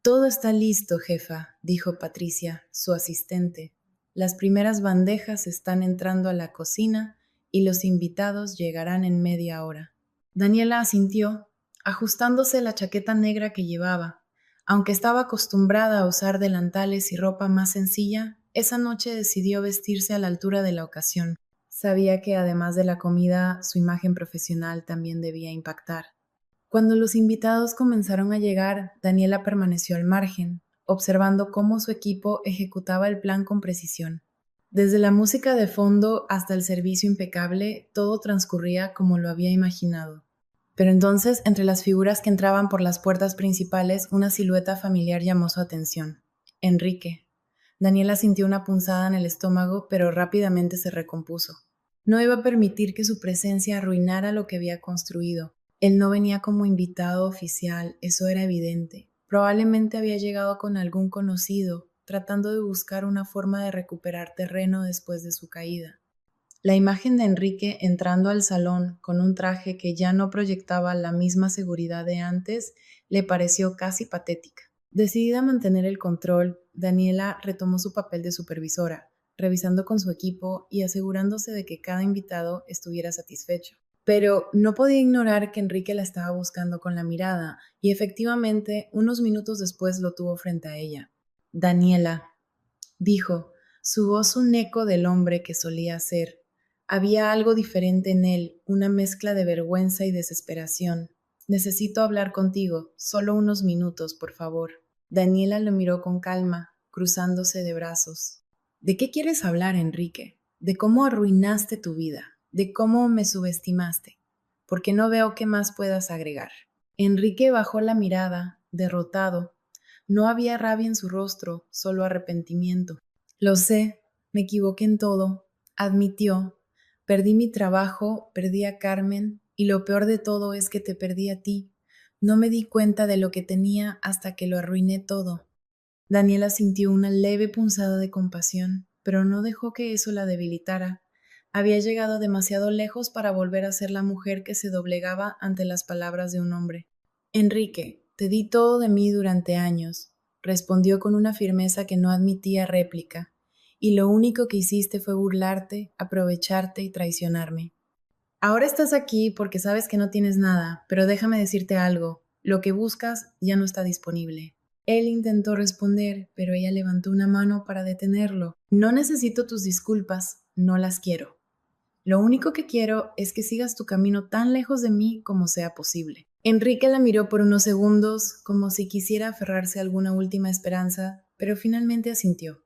Todo está listo, jefa, dijo Patricia, su asistente. Las primeras bandejas están entrando a la cocina y los invitados llegarán en media hora. Daniela asintió, ajustándose la chaqueta negra que llevaba. Aunque estaba acostumbrada a usar delantales y ropa más sencilla, esa noche decidió vestirse a la altura de la ocasión. Sabía que además de la comida, su imagen profesional también debía impactar. Cuando los invitados comenzaron a llegar, Daniela permaneció al margen, observando cómo su equipo ejecutaba el plan con precisión. Desde la música de fondo hasta el servicio impecable, todo transcurría como lo había imaginado. Pero entonces, entre las figuras que entraban por las puertas principales, una silueta familiar llamó su atención. Enrique. Daniela sintió una punzada en el estómago, pero rápidamente se recompuso. No iba a permitir que su presencia arruinara lo que había construido. Él no venía como invitado oficial, eso era evidente. Probablemente había llegado con algún conocido, tratando de buscar una forma de recuperar terreno después de su caída. La imagen de Enrique entrando al salón con un traje que ya no proyectaba la misma seguridad de antes le pareció casi patética. Decidida a mantener el control, Daniela retomó su papel de supervisora, revisando con su equipo y asegurándose de que cada invitado estuviera satisfecho. Pero no podía ignorar que Enrique la estaba buscando con la mirada, y efectivamente, unos minutos después lo tuvo frente a ella. Daniela, dijo, su voz un eco del hombre que solía ser. Había algo diferente en él, una mezcla de vergüenza y desesperación. Necesito hablar contigo, solo unos minutos, por favor. Daniela lo miró con calma, cruzándose de brazos. ¿De qué quieres hablar, Enrique? ¿De cómo arruinaste tu vida? ¿De cómo me subestimaste? Porque no veo qué más puedas agregar. Enrique bajó la mirada, derrotado. No había rabia en su rostro, solo arrepentimiento. Lo sé, me equivoqué en todo, admitió. Perdí mi trabajo, perdí a Carmen, y lo peor de todo es que te perdí a ti. No me di cuenta de lo que tenía hasta que lo arruiné todo. Daniela sintió una leve punzada de compasión, pero no dejó que eso la debilitara. Había llegado demasiado lejos para volver a ser la mujer que se doblegaba ante las palabras de un hombre. Enrique, te di todo de mí durante años, respondió con una firmeza que no admitía réplica, y lo único que hiciste fue burlarte, aprovecharte y traicionarme. Ahora estás aquí porque sabes que no tienes nada, pero déjame decirte algo, lo que buscas ya no está disponible. Él intentó responder, pero ella levantó una mano para detenerlo. No necesito tus disculpas, no las quiero. Lo único que quiero es que sigas tu camino tan lejos de mí como sea posible. Enrique la miró por unos segundos, como si quisiera aferrarse a alguna última esperanza, pero finalmente asintió.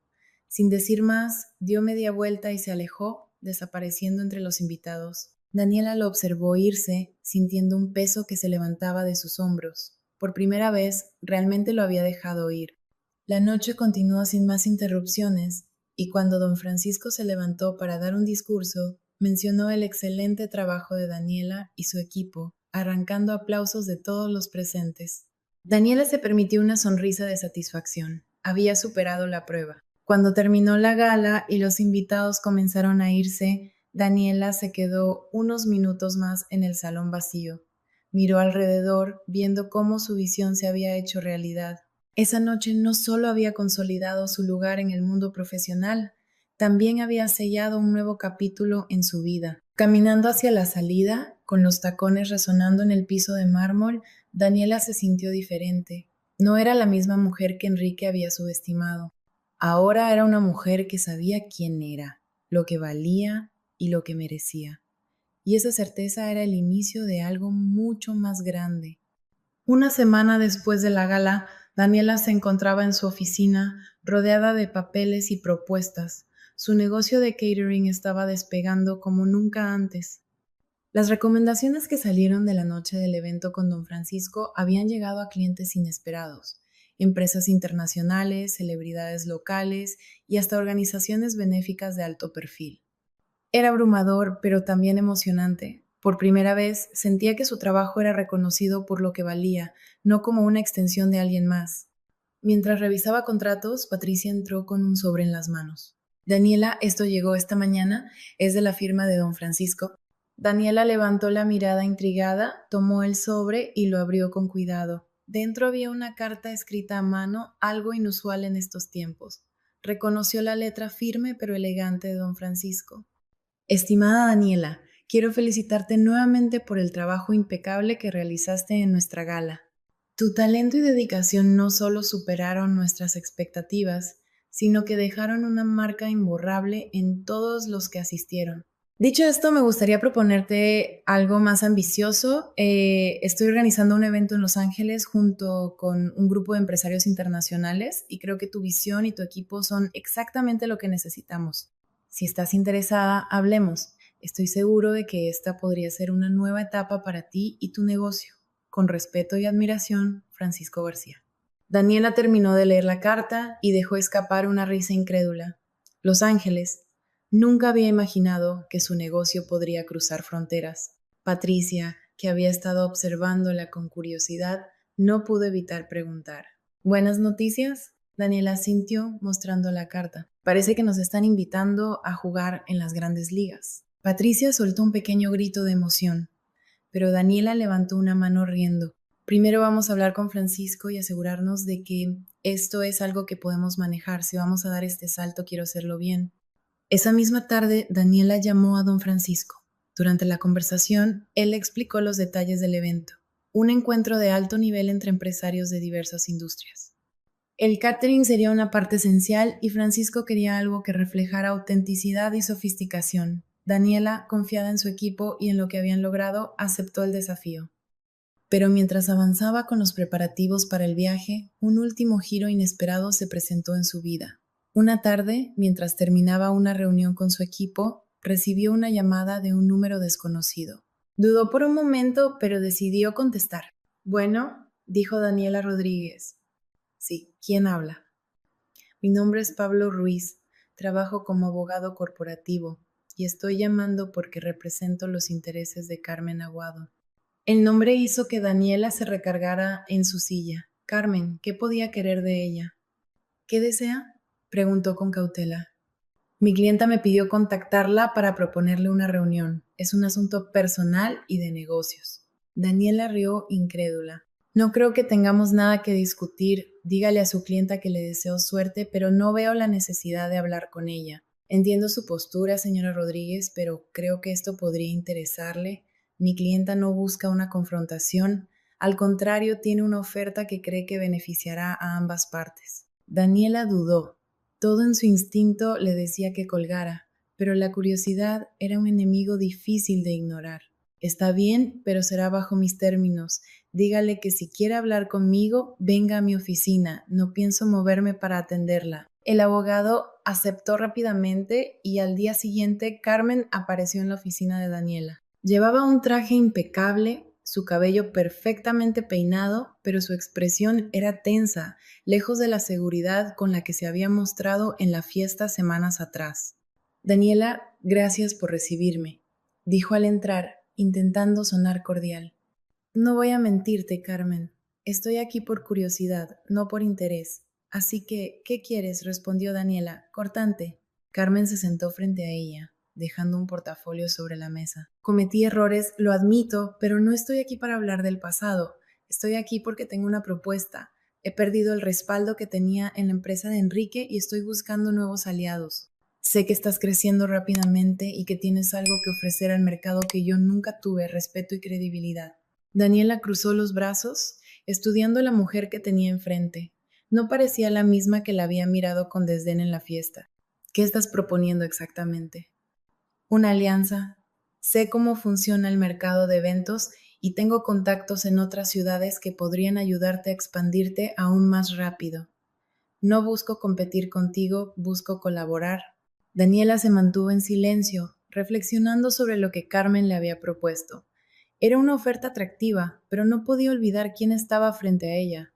Sin decir más, dio media vuelta y se alejó, desapareciendo entre los invitados. Daniela lo observó irse, sintiendo un peso que se levantaba de sus hombros. Por primera vez, realmente lo había dejado ir. La noche continuó sin más interrupciones, y cuando don Francisco se levantó para dar un discurso, mencionó el excelente trabajo de Daniela y su equipo, arrancando aplausos de todos los presentes. Daniela se permitió una sonrisa de satisfacción. Había superado la prueba. Cuando terminó la gala y los invitados comenzaron a irse, Daniela se quedó unos minutos más en el salón vacío. Miró alrededor, viendo cómo su visión se había hecho realidad. Esa noche no solo había consolidado su lugar en el mundo profesional, también había sellado un nuevo capítulo en su vida. Caminando hacia la salida, con los tacones resonando en el piso de mármol, Daniela se sintió diferente. No era la misma mujer que Enrique había subestimado. Ahora era una mujer que sabía quién era, lo que valía y lo que merecía. Y esa certeza era el inicio de algo mucho más grande. Una semana después de la gala, Daniela se encontraba en su oficina, rodeada de papeles y propuestas. Su negocio de catering estaba despegando como nunca antes. Las recomendaciones que salieron de la noche del evento con don Francisco habían llegado a clientes inesperados, empresas internacionales, celebridades locales y hasta organizaciones benéficas de alto perfil. Era abrumador, pero también emocionante. Por primera vez sentía que su trabajo era reconocido por lo que valía, no como una extensión de alguien más. Mientras revisaba contratos, Patricia entró con un sobre en las manos. Daniela, esto llegó esta mañana, es de la firma de don Francisco. Daniela levantó la mirada intrigada, tomó el sobre y lo abrió con cuidado. Dentro había una carta escrita a mano, algo inusual en estos tiempos. Reconoció la letra firme pero elegante de don Francisco. Estimada Daniela, quiero felicitarte nuevamente por el trabajo impecable que realizaste en nuestra gala. Tu talento y dedicación no solo superaron nuestras expectativas, sino que dejaron una marca imborrable en todos los que asistieron. Dicho esto, me gustaría proponerte algo más ambicioso. Estoy organizando un evento en Los Ángeles junto con un grupo de empresarios internacionales y creo que tu visión y tu equipo son exactamente lo que necesitamos. Si estás interesada, hablemos. Estoy seguro de que esta podría ser una nueva etapa para ti y tu negocio. Con respeto y admiración, Francisco García. Daniela terminó de leer la carta y dejó escapar una risa incrédula. Los Ángeles. Nunca había imaginado que su negocio podría cruzar fronteras. Patricia, que había estado observándola con curiosidad, no pudo evitar preguntar. ¿Buenas noticias? Daniela asintió mostrando la carta. Parece que nos están invitando a jugar en las grandes ligas. Patricia soltó un pequeño grito de emoción, pero Daniela levantó una mano riendo. Primero vamos a hablar con Francisco y asegurarnos de que esto es algo que podemos manejar. Si vamos a dar este salto, quiero hacerlo bien. Esa misma tarde, Daniela llamó a don Francisco. Durante la conversación, él le explicó los detalles del evento, un encuentro de alto nivel entre empresarios de diversas industrias. El catering sería una parte esencial y Francisco quería algo que reflejara autenticidad y sofisticación. Daniela, confiada en su equipo y en lo que habían logrado, aceptó el desafío. Pero mientras avanzaba con los preparativos para el viaje, un último giro inesperado se presentó en su vida. Una tarde, mientras terminaba una reunión con su equipo, recibió una llamada de un número desconocido. Dudó por un momento, pero decidió contestar. Bueno, dijo Daniela Rodríguez. Sí, ¿quién habla? Mi nombre es Pablo Ruiz, trabajo como abogado corporativo y estoy llamando porque represento los intereses de Carmen Aguado. El nombre hizo que Daniela se recargara en su silla. Carmen, ¿qué podía querer de ella? ¿Qué desea? Preguntó con cautela. Mi clienta me pidió contactarla para proponerle una reunión. Es un asunto personal y de negocios. Daniela rió incrédula. No creo que tengamos nada que discutir. Dígale a su clienta que le deseo suerte, pero no veo la necesidad de hablar con ella. Entiendo su postura, señora Rodríguez, pero creo que esto podría interesarle. Mi clienta no busca una confrontación. Al contrario, tiene una oferta que cree que beneficiará a ambas partes. Daniela dudó. Todo en su instinto le decía que colgara, pero la curiosidad era un enemigo difícil de ignorar. Está bien, pero será bajo mis términos. Dígale que si quiere hablar conmigo, venga a mi oficina. No pienso moverme para atenderla. El abogado aceptó rápidamente y al día siguiente Carmen apareció en la oficina de Daniela. Llevaba un traje impecable, su cabello perfectamente peinado, pero su expresión era tensa, lejos de la seguridad con la que se había mostrado en la fiesta semanas atrás. Daniela, gracias por recibirme, dijo al entrar, intentando sonar cordial. No voy a mentirte, Carmen. Estoy aquí por curiosidad, no por interés. Así que, ¿qué quieres?, respondió Daniela, cortante. Carmen se sentó frente a ella, dejando un portafolio sobre la mesa. Cometí errores, lo admito, pero no estoy aquí para hablar del pasado. Estoy aquí porque tengo una propuesta. He perdido el respaldo que tenía en la empresa de Enrique y estoy buscando nuevos aliados. Sé que estás creciendo rápidamente y que tienes algo que ofrecer al mercado que yo nunca tuve, respeto y credibilidad. Daniela cruzó los brazos, estudiando a la mujer que tenía enfrente. No parecía la misma que la había mirado con desdén en la fiesta. ¿Qué estás proponiendo exactamente? Una alianza. Sé cómo funciona el mercado de eventos y tengo contactos en otras ciudades que podrían ayudarte a expandirte aún más rápido. No busco competir contigo, busco colaborar. Daniela se mantuvo en silencio, reflexionando sobre lo que Carmen le había propuesto. Era una oferta atractiva, pero no podía olvidar quién estaba frente a ella.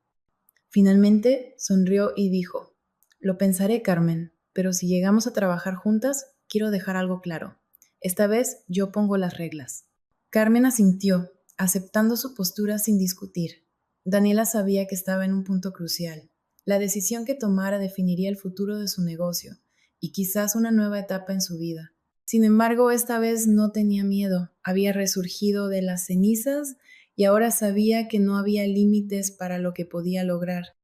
Finalmente sonrió y dijo, lo pensaré, Carmen, pero si llegamos a trabajar juntas, quiero dejar algo claro. Esta vez yo pongo las reglas. Carmen asintió, aceptando su postura sin discutir. Daniela sabía que estaba en un punto crucial. La decisión que tomara definiría el futuro de su negocio y quizás una nueva etapa en su vida. Sin embargo, esta vez no tenía miedo. Había resurgido de las cenizas y ahora sabía que no había límites para lo que podía lograr.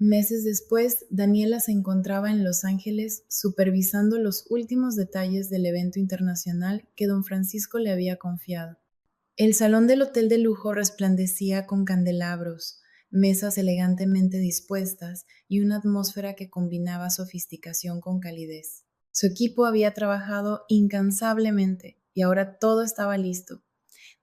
Meses después, Daniela se encontraba en Los Ángeles supervisando los últimos detalles del evento internacional que don Francisco le había confiado. El salón del hotel de lujo resplandecía con candelabros, mesas elegantemente dispuestas y una atmósfera que combinaba sofisticación con calidez. Su equipo había trabajado incansablemente y ahora todo estaba listo.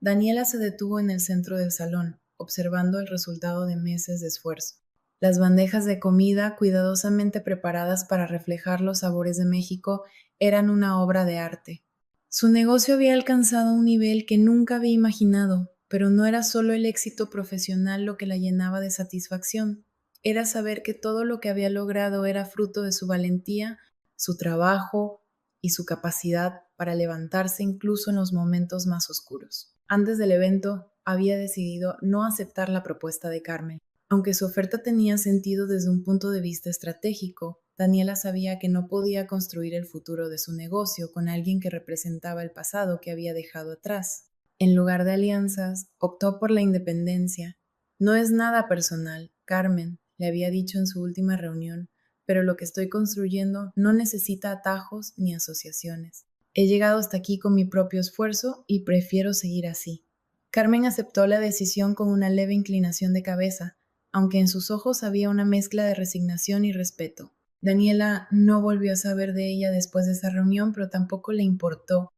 Daniela se detuvo en el centro del salón, observando el resultado de meses de esfuerzo. Las bandejas de comida, cuidadosamente preparadas para reflejar los sabores de México, eran una obra de arte. Su negocio había alcanzado un nivel que nunca había imaginado, pero no era solo el éxito profesional lo que la llenaba de satisfacción. Era saber que todo lo que había logrado era fruto de su valentía, su trabajo y su capacidad para levantarse incluso en los momentos más oscuros. Antes del evento, había decidido no aceptar la propuesta de Carmen. Aunque su oferta tenía sentido desde un punto de vista estratégico, Daniela sabía que no podía construir el futuro de su negocio con alguien que representaba el pasado que había dejado atrás. En lugar de alianzas, optó por la independencia. No es nada personal, Carmen, le había dicho en su última reunión, pero lo que estoy construyendo no necesita atajos ni asociaciones. He llegado hasta aquí con mi propio esfuerzo y prefiero seguir así. Carmen aceptó la decisión con una leve inclinación de cabeza, aunque en sus ojos había una mezcla de resignación y respeto. Daniela no volvió a saber de ella después de esa reunión, pero tampoco le importó.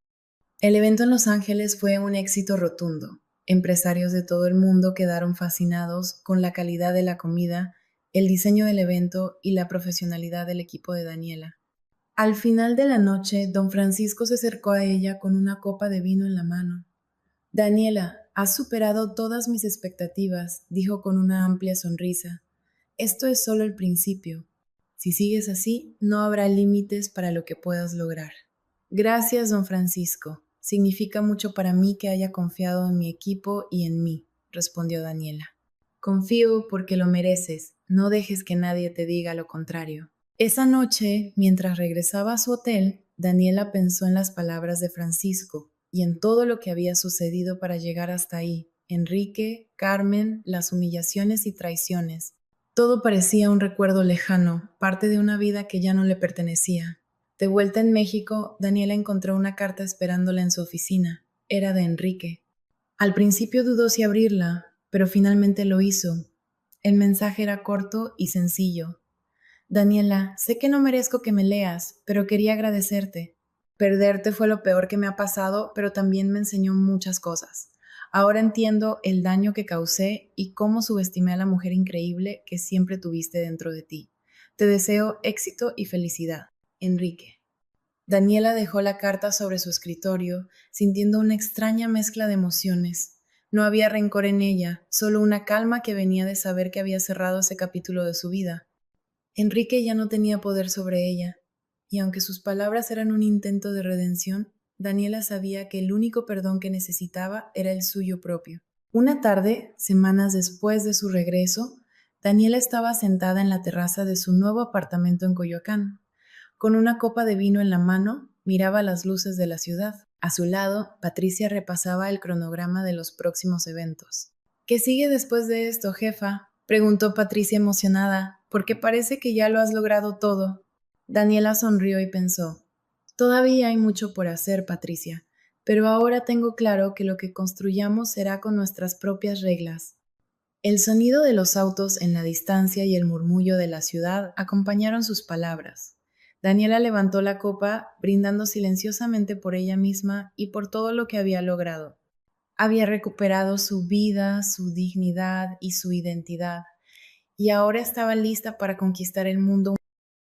El evento en Los Ángeles fue un éxito rotundo. Empresarios de todo el mundo quedaron fascinados con la calidad de la comida, el diseño del evento y la profesionalidad del equipo de Daniela. Al final de la noche, don Francisco se acercó a ella con una copa de vino en la mano. Daniela, has superado todas mis expectativas, dijo con una amplia sonrisa. Esto es solo el principio. Si sigues así, no habrá límites para lo que puedas lograr. Gracias, don Francisco. Significa mucho para mí que haya confiado en mi equipo y en mí, respondió Daniela. Confío porque lo mereces. No dejes que nadie te diga lo contrario. Esa noche, mientras regresaba a su hotel, Daniela pensó en las palabras de Francisco y en todo lo que había sucedido para llegar hasta ahí. Enrique, Carmen, las humillaciones y traiciones. Todo parecía un recuerdo lejano, parte de una vida que ya no le pertenecía. De vuelta en México, Daniela encontró una carta esperándola en su oficina. Era de Enrique. Al principio dudó si abrirla, pero finalmente lo hizo. El mensaje era corto y sencillo. Daniela, sé que no merezco que me leas, pero quería agradecerte. Perderte fue lo peor que me ha pasado, pero también me enseñó muchas cosas. Ahora entiendo el daño que causé y cómo subestimé a la mujer increíble que siempre tuviste dentro de ti. Te deseo éxito y felicidad. Enrique. Daniela dejó la carta sobre su escritorio, sintiendo una extraña mezcla de emociones. No había rencor en ella, solo una calma que venía de saber que había cerrado ese capítulo de su vida. Enrique ya no tenía poder sobre ella, y aunque sus palabras eran un intento de redención, Daniela sabía que el único perdón que necesitaba era el suyo propio. Una tarde, semanas después de su regreso, Daniela estaba sentada en la terraza de su nuevo apartamento en Coyoacán. Con una copa de vino en la mano, miraba las luces de la ciudad. A su lado, Patricia repasaba el cronograma de los próximos eventos. ¿Qué sigue después de esto, jefa?, preguntó Patricia emocionada, porque parece que ya lo has logrado todo. Daniela sonrió y pensó, todavía hay mucho por hacer, Patricia, pero ahora tengo claro que lo que construyamos será con nuestras propias reglas. El sonido de los autos en la distancia y el murmullo de la ciudad acompañaron sus palabras. Daniela levantó la copa, brindando silenciosamente por ella misma y por todo lo que había logrado. Había recuperado su vida, su dignidad y su identidad, y ahora estaba lista para conquistar el mundo